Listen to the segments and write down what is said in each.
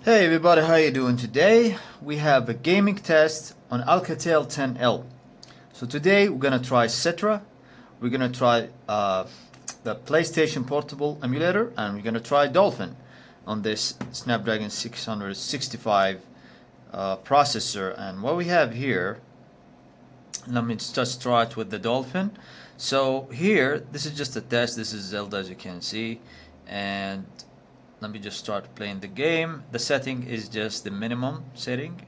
Hey everybody, how you doing today? We have a gaming test on TCL 10L. So today we're gonna try Citra, we're gonna try the PlayStation Portable Emulator, and we're gonna try Dolphin on this Snapdragon 665 processor. And what we have here, let me just start with the Dolphin. So here, this is just a test. This is Zelda, as you can see, and let me just start playing the game. The setting is just the minimum setting,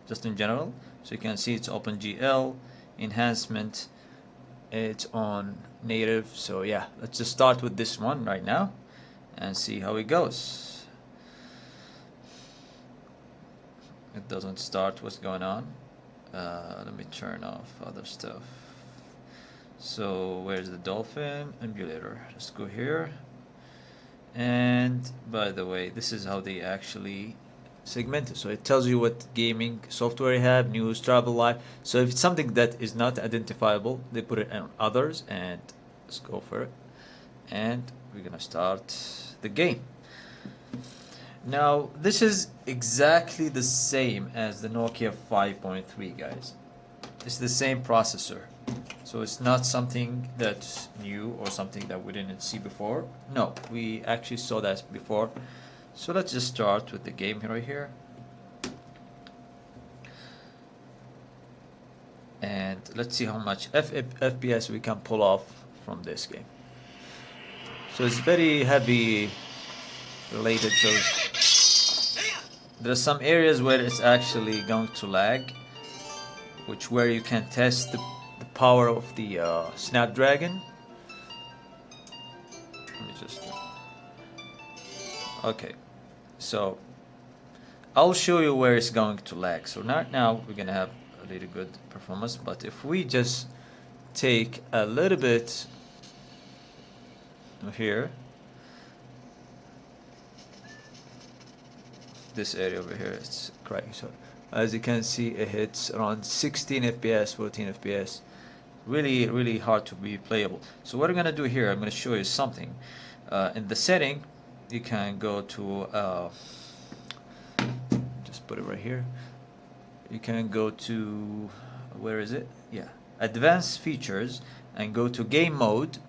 just in general. So you can see it's OpenGL, enhancement, it's on native. So yeah, let's just start with this one right now and see how it goes. It doesn't start. What's going on? Let me turn off other stuff. So where's the Dolphin Emulator? Let's go here. And by the way, this is how they actually segment it. So it tells you what gaming software you have, news, travel, live. So if it's something that is not identifiable, they put it on others, and let's go for it. And we're gonna start the game. Now this is exactly the same as the Nokia 5.3, guys. It's the same processor. So it's not something that's new or something that we didn't see before. No, we actually saw that before. So let's just start with the game right here. And let's see how much FPS we can pull off from this game. So it's very heavy related. So there's some areas where it's actually going to lag, where you can test the power of the Snapdragon. Let me just okay, so I'll show you where it's going to lag. So right now we're gonna have a really good performance, but if we just take a little bit here, this area over here, it's cracking. So as you can see, it hits around 16 FPS, 14 FPS. Really hard to be playable. So what I'm gonna do here, I'm gonna show you something. In the setting, you can go to just put it right here. You can go to, where is it? Yeah, advanced features, and go to game mode,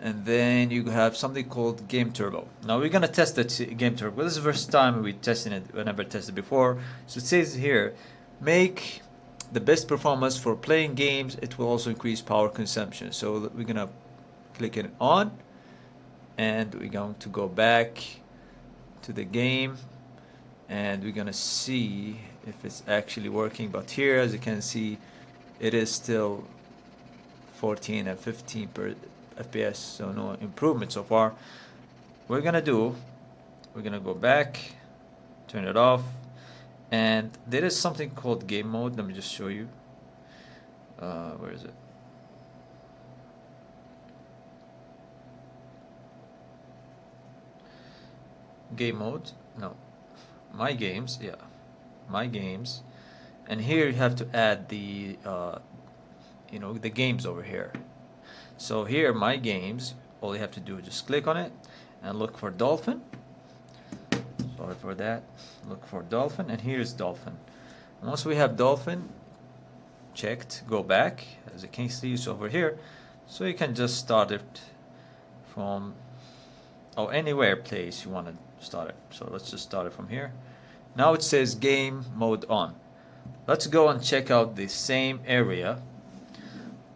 and then you have something called Game Turbo. Now we're gonna test the Game Turbo. This is the first time we're testing it. We never tested before. So it says here, make the best performance for playing games. It will also increase power consumption. So we're gonna click it on, and we're going to go back to the game, and we're gonna see if it's actually working. But here, as you can see, it is still 14 and 15 per FPS, so no improvement so far. What we're gonna do, we're gonna go back, turn it off, and there is something called game mode. Let me just show you. Where is it? Game mode? No. My games, yeah. My games. And here you have to add the, the games over here. So here, my games, all you have to do is just click on it and look for Dolphin. Sorry for that. Look for Dolphin, and here's Dolphin. And once we have Dolphin checked, go back. As you can see, it's over here. So you can just start it from anywhere place you want to start it. So let's just start it from here. Now it says game mode on. Let's go and check out the same area.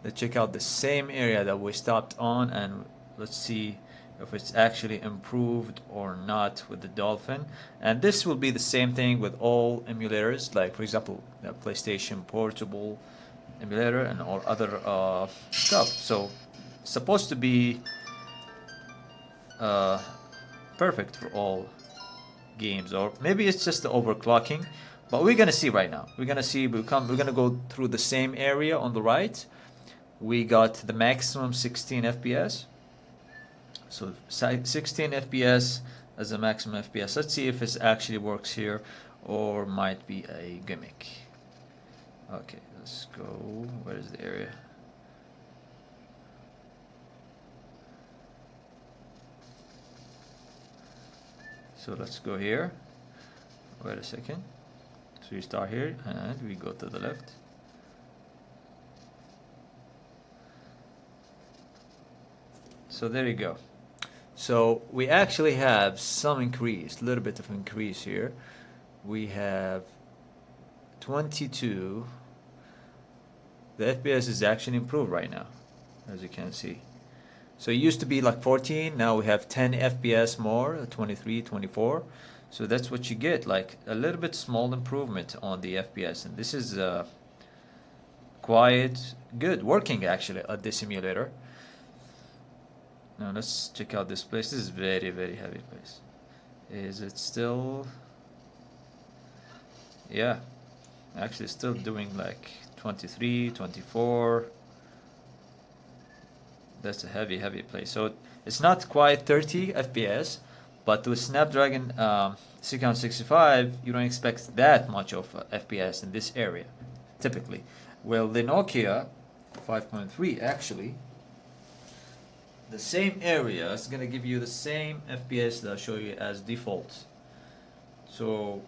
Let's check out the same area that we stopped on, and let's see if it's actually improved or not with the Dolphin. And this will be the same thing with all emulators, like for example the PlayStation Portable Emulator and all other stuff. So it's supposed to be perfect for all games, or maybe it's just the overclocking, but we're gonna see right now. We're gonna go through the same area on the right. We got the maximum 16 FPS. So 16 FPS as the maximum FPS. Let's see if it actually works here or might be a gimmick. Okay, let's go. Where is the area? So let's go here. Wait a second. So you start here and we go to the left. So there you go. So we actually have some increase, a little bit of increase here. We have 22. The FPS is actually improved right now, as you can see. So it used to be like 14, now we have 10 FPS more, 23, 24. So that's what you get, like a little bit small improvement on the FPS. And this is quite good, working actually at this emulator. Now let's check out this place. This is very, very heavy place. Is it still? Yeah, actually still doing like 23, 24. That's a heavy, heavy place. So it's not quite 30 FPS, but with Snapdragon 665, you don't expect that much of FPS in this area, typically. Well, the Nokia 5.3 actually, the same area is gonna give you the same FPS that I'll show you as default. So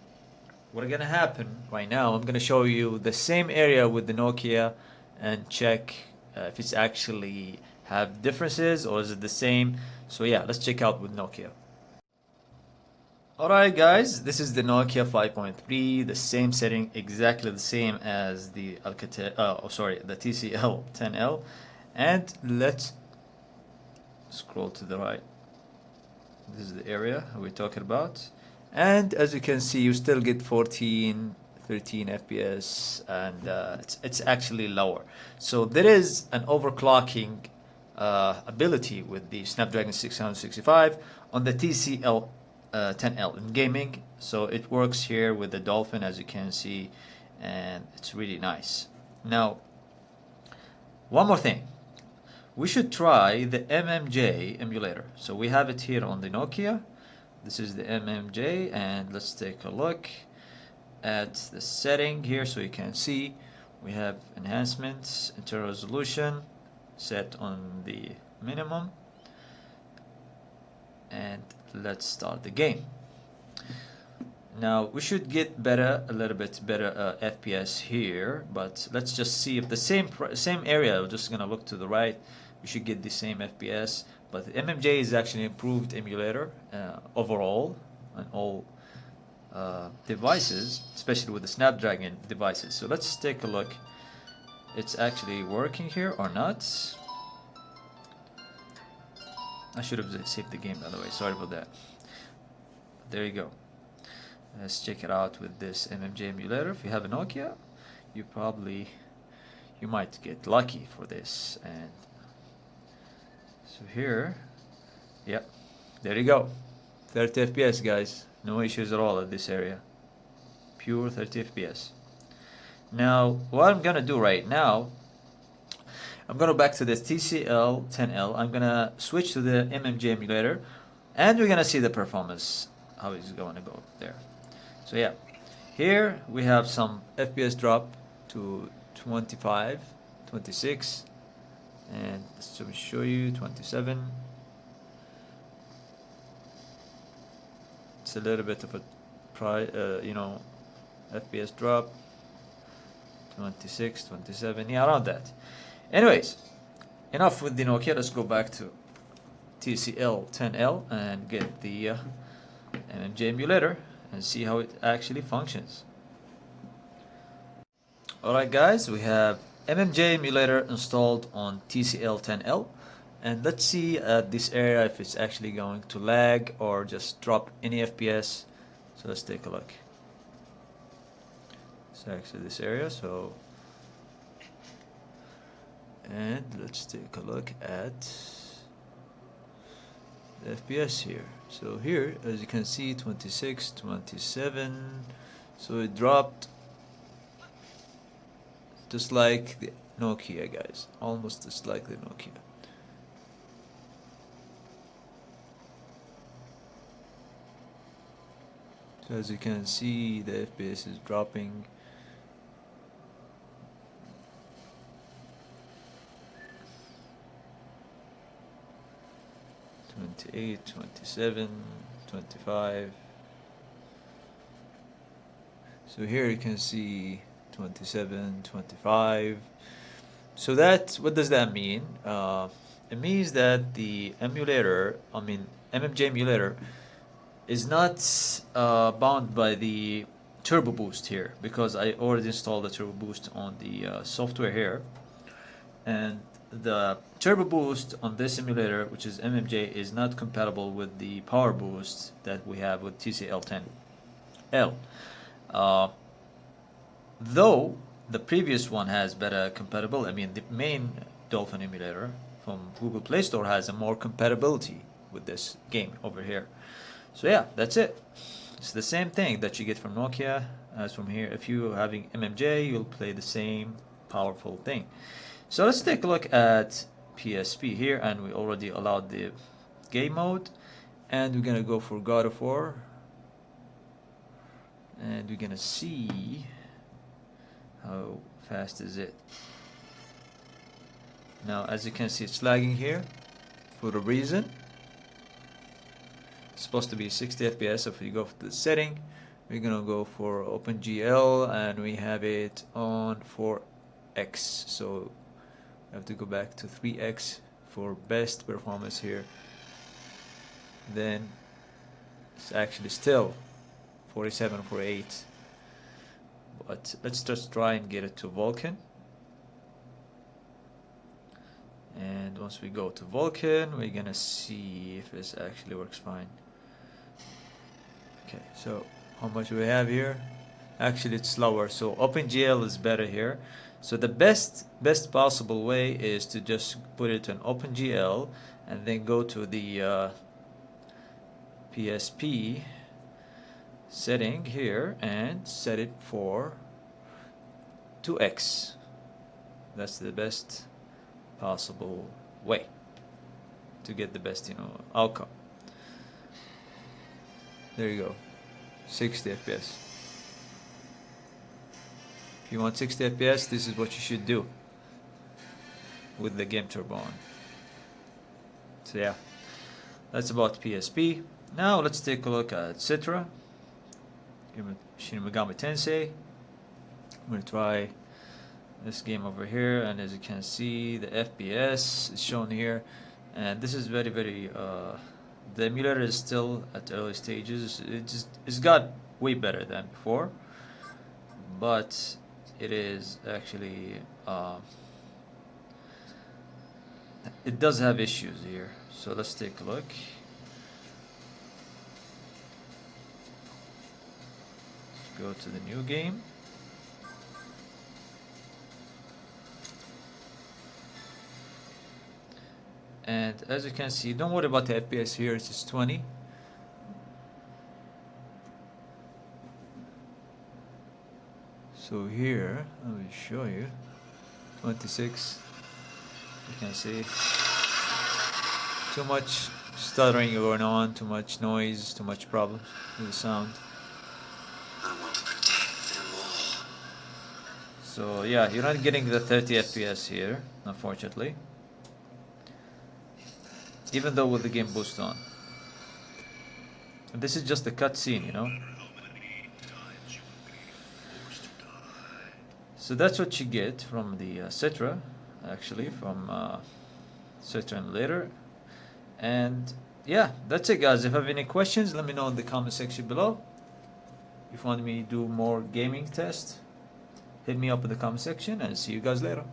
what's gonna happen right now, I'm gonna show you the same area with the Nokia and check if it's actually have differences or is it the same. So yeah, let's check out with Nokia. Alright guys, this is the Nokia 5.3, the same setting, exactly the same as the the TCL 10L. And let's scroll to the right. This is the area we're talking about. And as you can see, you still get 14, 13 FPS, and it's actually lower. So there is an overclocking ability with the Snapdragon 665 on the TCL 10L in gaming. So it works here with the Dolphin, as you can see, and it's really nice. Now, one more thing. We should try the MMJ emulator. So we have it here on the Nokia. This is the MMJ, and let's take a look at the setting here so you can see. We have enhancements, internal resolution set on the minimum, and let's start the game. Now we should get a little bit better FPS here, but let's just see if the same area. We're just gonna look to the right. We should get the same FPS, but the MMJ is actually improved emulator overall on all devices, especially with the Snapdragon devices. So let's take a look. It's actually working here or not. I should have saved the game, by the way. Sorry for that. There you go. Let's check it out with this MMJ emulator. If you have a Nokia, you might get lucky for this. And so here, yep, there you go. 30 FPS, guys. No issues at all at this area. Pure 30 FPS. Now, what I'm gonna do right now, I'm gonna go back to this TCL 10L. I'm gonna switch to the MMJ emulator, and we're gonna see the performance, how it's going to go there. So yeah, here we have some FPS drop to 25, 26, and let's show you 27. It's a little bit of a FPS drop. 26, 27, yeah, around that. Anyways, enough with the Nokia. Let's go back to TCL 10L and get the MMJ emulator and see how it actually functions. Alright guys, we have MMJ emulator installed on TCL 10L, and let's see at this area if it's actually going to lag or just drop any FPS. So let's take a look. So actually this area, and let's take a look at the FPS here. So here, as you can see, 26, 27. So it dropped just like the Nokia, guys. Almost just like the Nokia. So as you can see, the FPS is dropping. (28, 27, 25). So here you can see 27, 25. So that, what does that mean? It means that the emulator, MMJ emulator, is not bound by the turbo boost here, because I already installed the turbo boost on the software here, and the turbo boost on this emulator, which is MMJ, is not compatible with the power boost that we have with TCL 10L. Though the previous one has better compatible, the main Dolphin emulator from Google Play Store has a more compatibility with this game over here. So yeah, that's it. It's the same thing that you get from Nokia as from here. If you're having MMJ, you'll play the same powerful thing. So let's take a look at PSP here, and we already allowed the game mode, and we're gonna go for God of War, and we're gonna see how fast is it. Now, as you can see, it's lagging here for a reason. It's supposed to be 60 FPS. So if you go for the setting, we're gonna go for OpenGL, and we have it on 4x. So I have to go back to 3x for best performance here. Then it's actually still 47, 48. But let's just try and get it to Vulkan. And once we go to Vulkan, we're gonna see if this actually works fine. Okay, so how much we have here? Actually, it's slower, so OpenGL is better here. So the best possible way is to just put it in OpenGL and then go to the PSP setting here and set it for 2x. That's the best possible way to get the best outcome. There you go, 60 FPS. If you want 60 FPS, this is what you should do with the game turbo on. So yeah, that's about PSP. Now let's take a look at Citra, Shin Megami Tensei. I'm going to try this game over here, and as you can see, the FPS is shown here, and this is very the emulator is still at early stages. It's got way better than before, but it is actually it does have issues here. So let's take a look. Let's go to the new game. And as you can see, don't worry about the FPS here, it's just 20. So here, let me show you, 26, you can see, too much stuttering going on, too much noise, too much problems with the sound. I want to protect them all. So yeah, you're not getting the 30 FPS here, unfortunately, even though with the game boost on. And this is just a cutscene, So that's what you get from the Citra, actually, from Citra Emulator. And yeah, that's it, guys. If you have any questions, let me know in the comment section below. If you want me to do more gaming tests, hit me up in the comment section, and see you guys later.